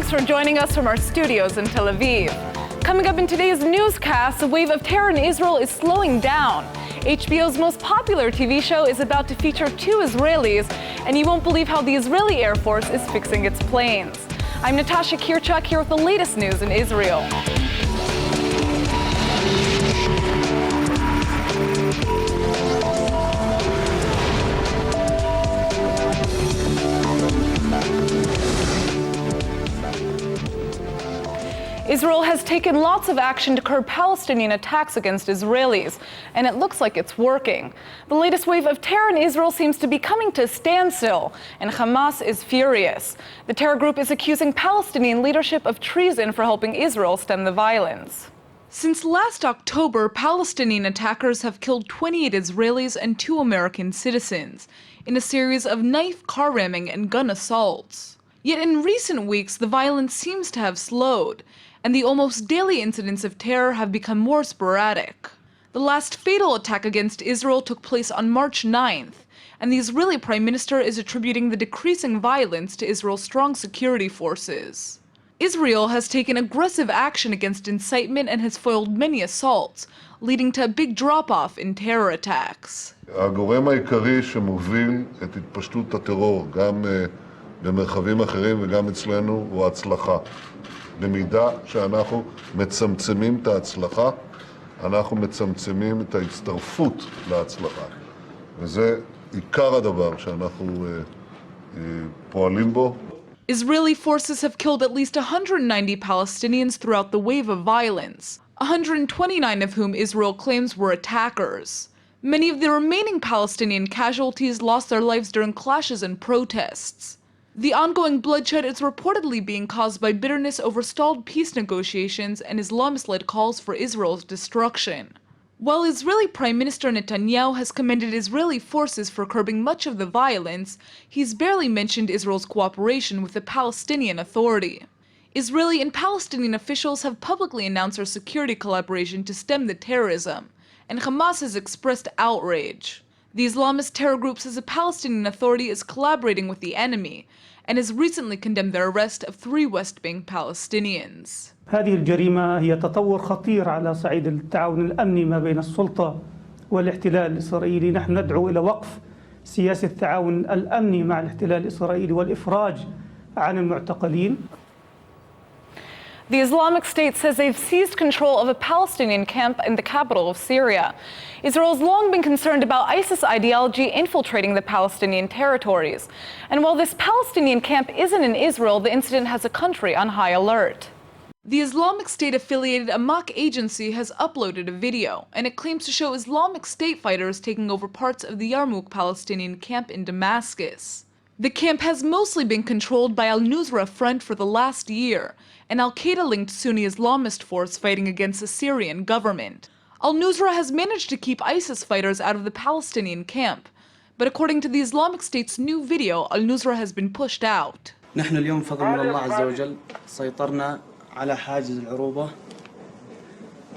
Thanks for joining us from our studios in Tel Aviv. Coming up in today's newscast, a wave of terror in Israel is slowing down. HBO's most popular TV show is about to feature 2 Israelis, and you won't believe how the Israeli Air Force is fixing its planes. I'm Natasha Kirchuk here with the latest news in Israel. Israel has taken lots of action to curb Palestinian attacks against Israelis, and it looks like it's working. The latest wave of terror in Israel seems to be coming to a standstill, and Hamas is furious. The terror group is accusing Palestinian leadership of treason for helping Israel stem the violence. Since last October, Palestinian attackers have killed 28 Israelis and 2 American citizens in a series of knife, car ramming, and gun assaults. Yet in recent weeks, the violence seems to have slowed, and the almost daily incidents of terror have become more sporadic. The last fatal attack against Israel took place on March 9th, and the Israeli Prime Minister is attributing the decreasing violence to Israel's strong security forces. Israel has taken aggressive action against incitement and has foiled many assaults, leading to a big drop-off in terror attacks. הגורם העיקרי שמוביל את התפשטות הטרור, גם במרחבים אחרים וגם אצלנו, הוא ההצלחה. במידה שאנחנו מצמצמים את ההצלחה, אנחנו מצמצמים את ההצטרפות להצלחה. וזה עיקר הדבר שאנחנו פועלים בו. Israeli forces have killed at least 190 Palestinians throughout the wave of violence, 129 of whom Israel claims were attackers. Many of the remaining Palestinian casualties lost their lives during clashes and protests. The ongoing bloodshed is reportedly being caused by bitterness over stalled peace negotiations and Islamist-led calls for Israel's destruction. While Israeli Prime Minister Netanyahu has commended Israeli forces for curbing much of the violence, he's barely mentioned Israel's cooperation with the Palestinian Authority. Israeli and Palestinian officials have publicly announced their security collaboration to stem the terrorism, and Hamas has expressed outrage. The Islamist terror group says the Palestinian Authority is collaborating with the enemy, and has recently condemned the arrest of 3 West Bank Palestinians. هذه الجريمة هي تطور خطير على صعيد التعاون الأمني ما بين السلطة والاحتلال الإسرائيلي. نحن ندعو إلى وقف سياسة التعاون الأمني مع الاحتلال الإسرائيلي والإفراج عن المعتقلين. The Islamic State says they've seized control of a Palestinian camp in the capital of Syria. Israel has long been concerned about ISIS ideology infiltrating the Palestinian territories. And while this Palestinian camp isn't in Israel, the incident has a country on high alert. The Islamic State-affiliated Amaq agency has uploaded a video, and it claims to show Islamic State fighters taking over parts of the Yarmouk Palestinian camp in Damascus. The camp has mostly been controlled by al-Nusra Front for the last year, an al-Qaeda-linked Sunni Islamist force fighting against the Syrian government. Al-Nusra has managed to keep ISIS fighters out of the Palestinian camp, but according to the Islamic State's new video, al-Nusra has been pushed out. نحن اليوم بفضل من الله عز وجل سيطرنا على حاجز العروبة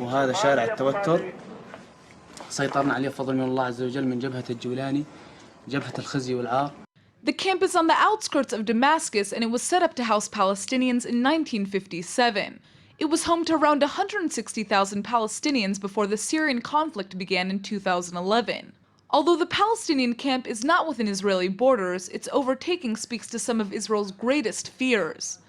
وهذا شارع التوتر سيطرنا عليه بفضل من الله عز وجل من جبهة الجولاني جبهة الخزي والعار. The camp is on the outskirts of Damascus, and it was set up to house Palestinians in 1957. It was home to around 160,000 Palestinians before the Syrian conflict began in 2011. Although the Palestinian camp is not within Israeli borders, its overtaking speaks to some of Israel's greatest fears.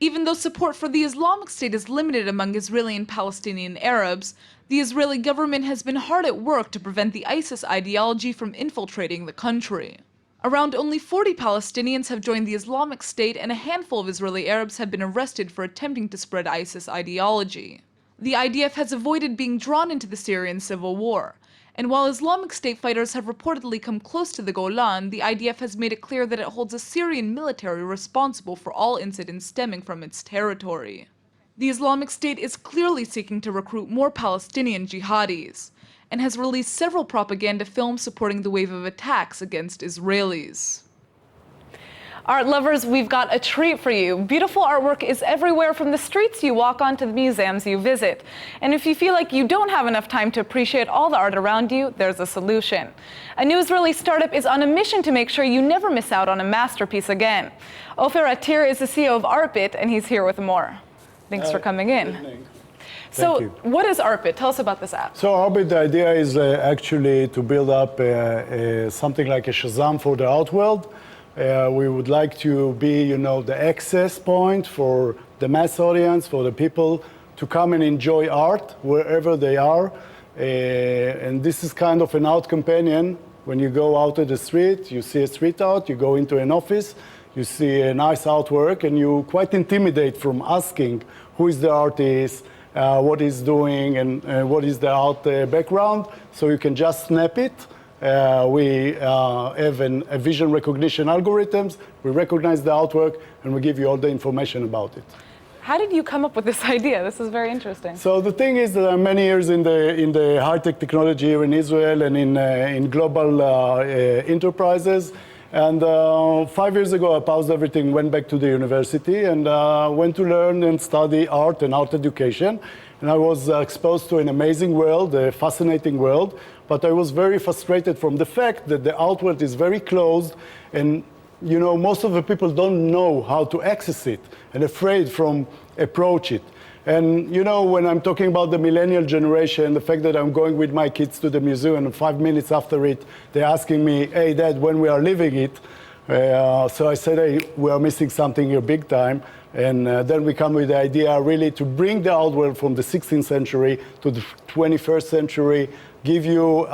Even though support for the Islamic State is limited among Israeli and Palestinian Arabs, the Israeli government has been hard at work to prevent the ISIS ideology from infiltrating the country. Around only 40 Palestinians have joined the Islamic State, and a handful of Israeli Arabs have been arrested for attempting to spread ISIS ideology. The IDF has avoided being drawn into the Syrian civil war, and while Islamic State fighters have reportedly come close to the Golan, the IDF has made it clear that it holds a Syrian military responsible for all incidents stemming from its territory. The Islamic State is clearly seeking to recruit more Palestinian jihadis, and has released several propaganda films supporting the wave of attacks against Israelis. Art lovers, we've got a treat for you. Beautiful artwork is everywhere from the streets you walk on to the museums you visit. And if you feel like you don't have enough time to appreciate all the art around you, there's a solution. A new Israeli startup is on a mission to make sure you never miss out on a masterpiece again. Ofer Atir is the CEO of ArtBit, and he's here with more. Thanks for coming in. So what is ArtBit? Tell us about this app. So ArtBit, the idea is actually to build up something like a Shazam for the art world. We would like to be, the access point for the mass audience, for the people to come and enjoy art wherever they are. And this is kind of an art companion. When you go out to the street, you see a street art, you go into an office, you see a nice artwork, and you quite intimidate from asking who is the artist, what he's doing, and what is the art background. So you can just snap it. We have a vision recognition algorithms. We recognize the artwork, and we give you all the information about it. How did you come up with this idea? This is very interesting. So the thing is that I'm many years in the high-tech technology here in Israel and in global enterprises. And 5 years ago, I paused everything, went back to the university, and went to learn and study art and art education. And I was exposed to an amazing world, a fascinating world. But I was very frustrated from the fact that the art world is very closed, and most of the people don't know how to access it and afraid from approach it. And when I'm talking about the millennial generation, the fact that I'm going with my kids to the museum and 5 minutes after it, they're asking me, hey, Dad, when we are leaving it? So I said, hey, we are missing something here big time. And then we come with the idea really to bring the art world from the 16th century to the 21st century, give you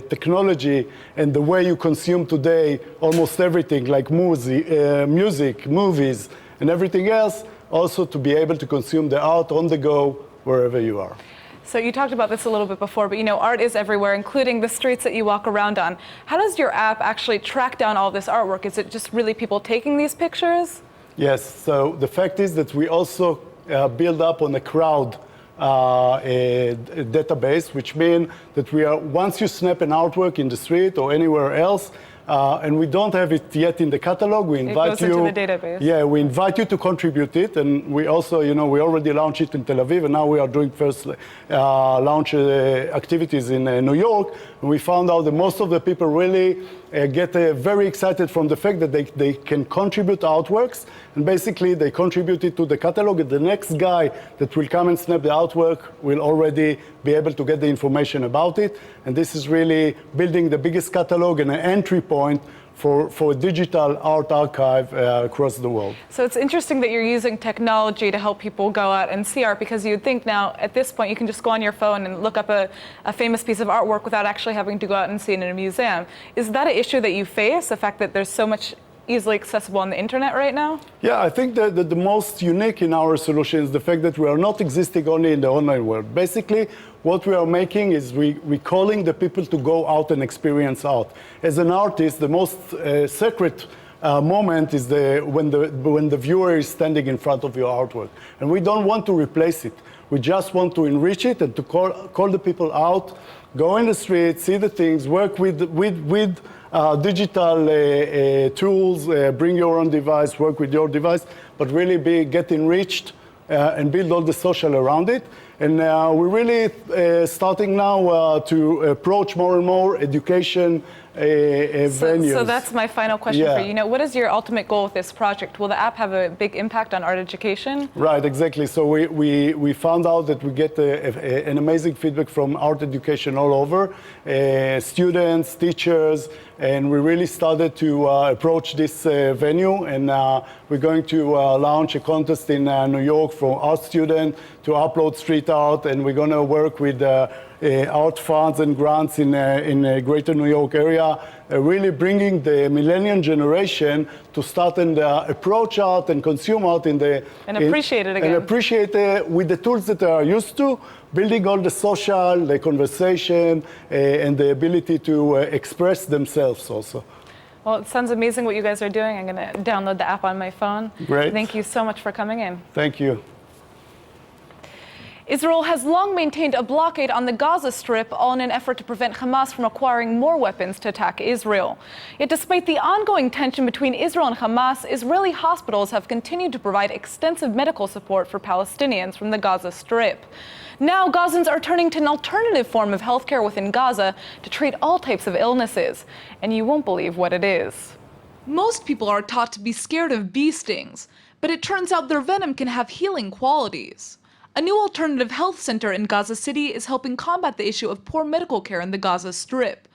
technology and the way you consume today almost everything, like music, movies, and everything else, also to be able to consume the art on the go wherever you are. So you talked about this a little bit before, but art is everywhere, including the streets that you walk around on. How does your app actually track down all this artwork? Is it just really people taking these pictures? Yes, so the fact is that we also build up on a crowd a database, which means that once you snap an artwork in the street or anywhere else, and we don't have it yet in the catalog, we invite you. It goes into the database. Yeah, we invite you to contribute it, and we also, we already launched it in Tel Aviv, and now we are doing first launch activities in New York. And we found out that most of the people really get very excited from the fact that they can contribute artworks, and basically they contribute it to the catalog, and the next guy that will come and snap the artwork will already be able to get the information about it. And this is really building the biggest catalog and an entry point for a digital art archive across the world. So it's interesting that you're using technology to help people go out and see art, because you'd think now at this point you can just go on your phone and look up a famous piece of artwork without actually having to go out and see it in a museum. Is that an issue that you face, the fact that there's so much easily accessible on the internet right now? Yeah, I think that the most unique in our solution is the fact that we are not existing only in the online world. Basically, what we are making is we're calling the people to go out and experience art. As an artist, the most sacred moment is when the viewer is standing in front of your artwork. And we don't want to replace it. We just want to enrich it and to call the people out, go in the street, see the things, work with digital tools, bring your own device, work with your device, but really get enriched and build all the social around it. And we're really starting now to approach more and more education venues. So that's my final question for you. What is your ultimate goal with this project? Will the app have a big impact on art education? Right, exactly. So we found out that we get an amazing feedback from art education all over, students, teachers, and we really started to approach this venue, and we're going to launch a contest in New York for art students to upload street art, and we're going to work with art funds and grants in greater New York area, really bringing the millennial generation to start and approach art and consume art and appreciate it again. And appreciate it with the tools that they are used to, building all the social, the conversation, and the ability to express themselves also. Well, it sounds amazing what you guys are doing. I'm going to download the app on my phone. Great. Thank you so much for coming in. Thank you. Israel has long maintained a blockade on the Gaza Strip, all in an effort to prevent Hamas from acquiring more weapons to attack Israel. Yet despite the ongoing tension between Israel and Hamas, Israeli hospitals have continued to provide extensive medical support for Palestinians from the Gaza Strip. Now, Gazans are turning to an alternative form of healthcare within Gaza to treat all types of illnesses, and you won't believe what it is. Most people are taught to be scared of bee stings, but it turns out their venom can have healing qualities. A new alternative health center in Gaza City is helping combat the issue of poor medical care in the Gaza Strip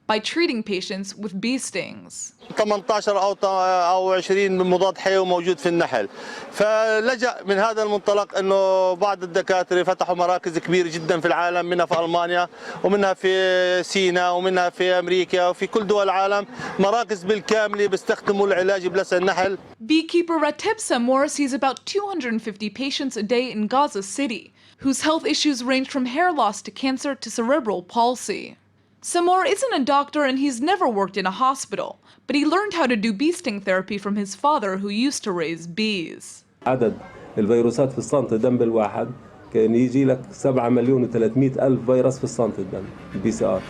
by treating patients with bee stings. 18 أو 20 مضاد حيوي موجود في النحل، فلجأ من هذا المنطلق انه بعض الدكاتره فتحوا مراكز كبيره جدا في العالم، منها في المانيا ومنها في سيناء ومنها في امريكا وفي كل دول العالم، مراكز بالكامل بيستخدموا العلاج بلسع النحل. Beekeeper Ratib Samor sees about 250 patients a day in Gaza City, whose health issues range from hair loss to cancer to cerebral palsy. Samor isn't a doctor and he's never worked in a hospital, but he learned how to do bee sting therapy from his father who used to raise bees. عدد الفيروسات في السنتي الدم بالواحد كان يجي لك 7,300,000 فيروس في السنتي الدم PCR.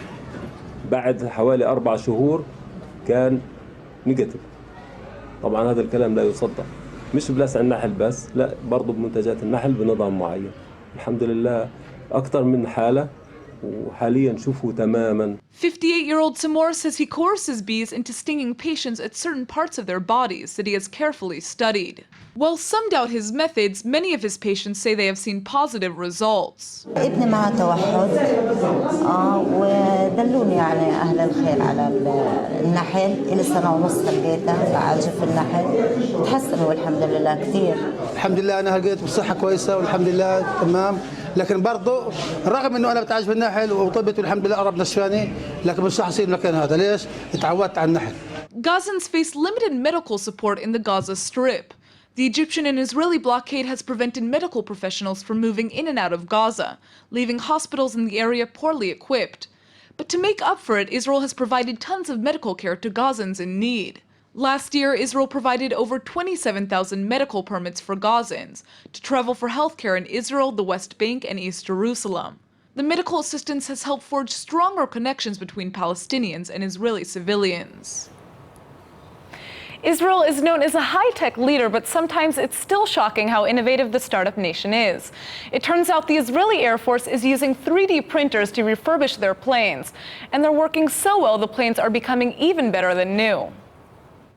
بعد حوالي 4 شهور كان نيجاتيف. طبعا هذا الكلام لا يصدق، مش بلسع النحل بس، لا برضه بمنتجات النحل بنظام معين. الحمد لله أكثر من حالة وحاليا شوفوا تماما. 58-year-old Samor says he coerces bees into stinging patients at certain parts of their bodies that he has carefully studied. While some doubt his methods, many of his patients say they have seen positive results. ابني معه توحد ودلوني يعني أهل الخير على النحل، إلي سنة ونص لقيتها بعالجه في النحل، تحسنوا والحمد لله كثير. الحمد لله أنا لقيت بصحة كويسة والحمد لله تمام، لكن برضه رغم إنه أنا بتعالج في النحل وطبت والحمد لله قرب نشفاني، لكن مش راح أصير المكان هذا، ليش؟ اتعودت على النحل. Gazans face limited medical support in the Gaza Strip. The Egyptian and Israeli blockade has prevented medical professionals from moving in and out of Gaza, leaving hospitals in the area poorly equipped. But to make up for it, Israel has provided tons of medical care to Gazans in need. Last year, Israel provided over 27,000 medical permits for Gazans to travel for healthcare in Israel, the West Bank, and East Jerusalem. The medical assistance has helped forge stronger connections between Palestinians and Israeli civilians. Israel is known as a high-tech leader, but sometimes it's still shocking how innovative the startup nation is. It turns out the Israeli Air Force is using 3D printers to refurbish their planes, and they're working so well the planes are becoming even better than new.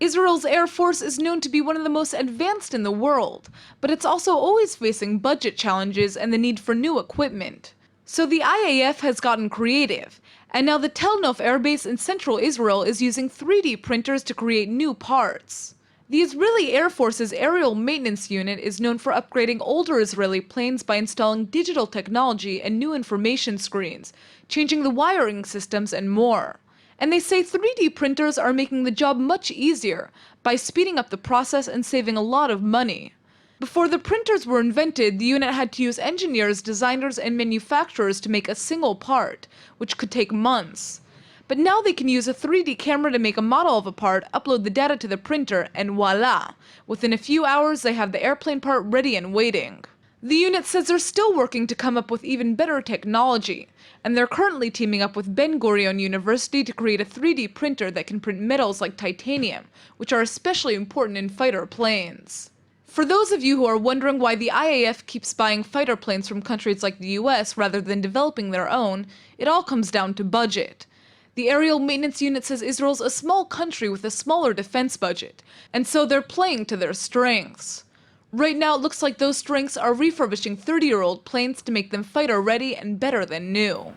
Israel's Air Force is known to be one of the most advanced in the world, but it's also always facing budget challenges and the need for new equipment. So the IAF has gotten creative, and now the Tel Nof Air Base in central Israel is using 3D printers to create new parts. The Israeli Air Force's Aerial Maintenance Unit is known for upgrading older Israeli planes by installing digital technology and new information screens, changing the wiring systems and more. And they say 3D printers are making the job much easier by speeding up the process and saving a lot of money. Before the printers were invented, the unit had to use engineers, designers, and manufacturers to make a single part, which could take months. But now they can use a 3D camera to make a model of a part, upload the data to the printer, and voila! Within a few hours, they have the airplane part ready and waiting. The unit says they're still working to come up with even better technology, and they're currently teaming up with Ben Gurion University to create a 3D printer that can print metals like titanium, which are especially important in fighter planes. For those of you who are wondering why the IAF keeps buying fighter planes from countries like the US rather than developing their own, it all comes down to budget. The Aerial Maintenance Unit says Israel's a small country with a smaller defense budget, and so they're playing to their strengths. Right now it looks like those strengths are refurbishing 30-year-old planes to make them fighter-ready and better than new.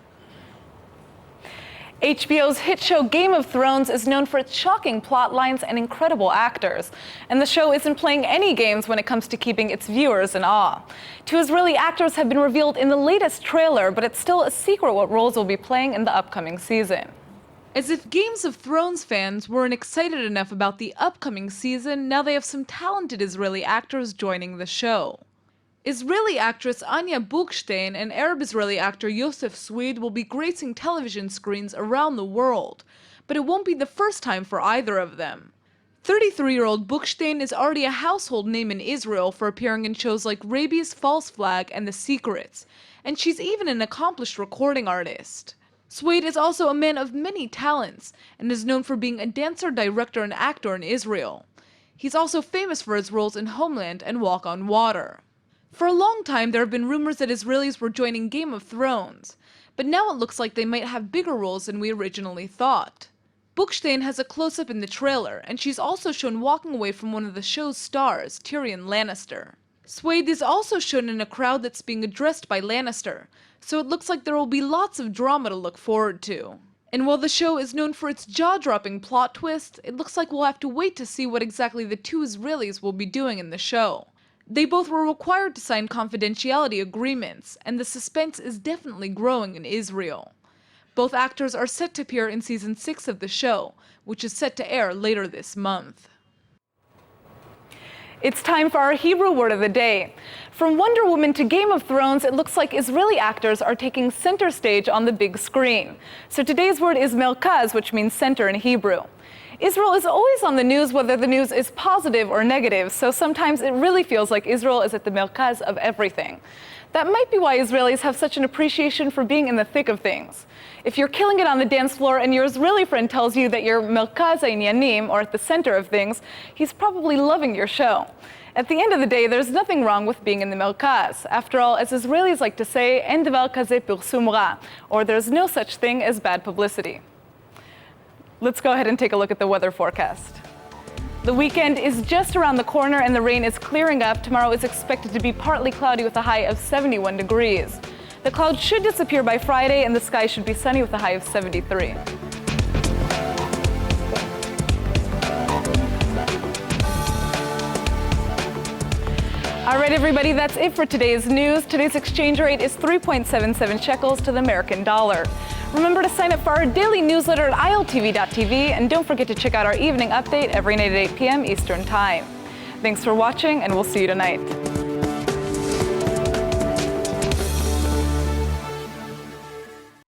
HBO's hit show Game of Thrones is known for its shocking plot lines and incredible actors. And the show isn't playing any games when it comes to keeping its viewers in awe. 2 Israeli actors have been revealed in the latest trailer, but it's still a secret what roles will be playing in the upcoming season. As if Games of Thrones fans weren't excited enough about the upcoming season, now they have some talented Israeli actors joining the show. Israeli actress Anya Buchstein and Arab-Israeli actor Yosef Swede will be gracing television screens around the world, but it won't be the first time for either of them. 33-year-old Buchstein is already a household name in Israel for appearing in shows like Rabi's False Flag and The Secrets, and she's even an accomplished recording artist. Suede is also a man of many talents and is known for being a dancer, director, and actor in Israel. He's also famous for his roles in Homeland and Walk on Water. For a long time, there have been rumors that Israelis were joining Game of Thrones, but now it looks like they might have bigger roles than we originally thought. Buchstein has a close-up in the trailer, and she's also shown walking away from one of the show's stars, Tyrion Lannister. Suede is also shown in a crowd that's being addressed by Lannister, so it looks like there will be lots of drama to look forward to. And while the show is known for its jaw-dropping plot twists, it looks like we'll have to wait to see what exactly the two Israelis will be doing in the show. They both were required to sign confidentiality agreements, and the suspense is definitely growing in Israel. Both actors are set to appear in season 6 of the show, which is set to air later this month. It's time for our Hebrew word of the day. From Wonder Woman to Game of Thrones, it looks like Israeli actors are taking center stage on the big screen. So today's word is melkaz, which means center in Hebrew. Israel is always on the news, whether the news is positive or negative, so sometimes it really feels like Israel is at the melkaz of everything. That might be why Israelis have such an appreciation for being in the thick of things. If you're killing it on the dance floor and your Israeli friend tells you that you're melkaz ha'inyanim, or at the center of things, he's probably loving your show. At the end of the day, there's nothing wrong with being in the melkaz. After all, as Israelis like to say, en davar kazeh pirsum ra, or there's no such thing as bad publicity. Let's go ahead and take a look at the weather forecast. The weekend is just around the corner and the rain is clearing up. Tomorrow is expected to be partly cloudy with a high of 71 degrees. The clouds should disappear by Friday and the sky should be sunny with a high of 73. All right, everybody, that's it for today's news. Today's exchange rate is 3.77 shekels to the American dollar. Remember to sign up for our daily newsletter at iltv.tv, and don't forget to check out our evening update every night at 8 p.m. Eastern Time. Thanks for watching, and we'll see you tonight.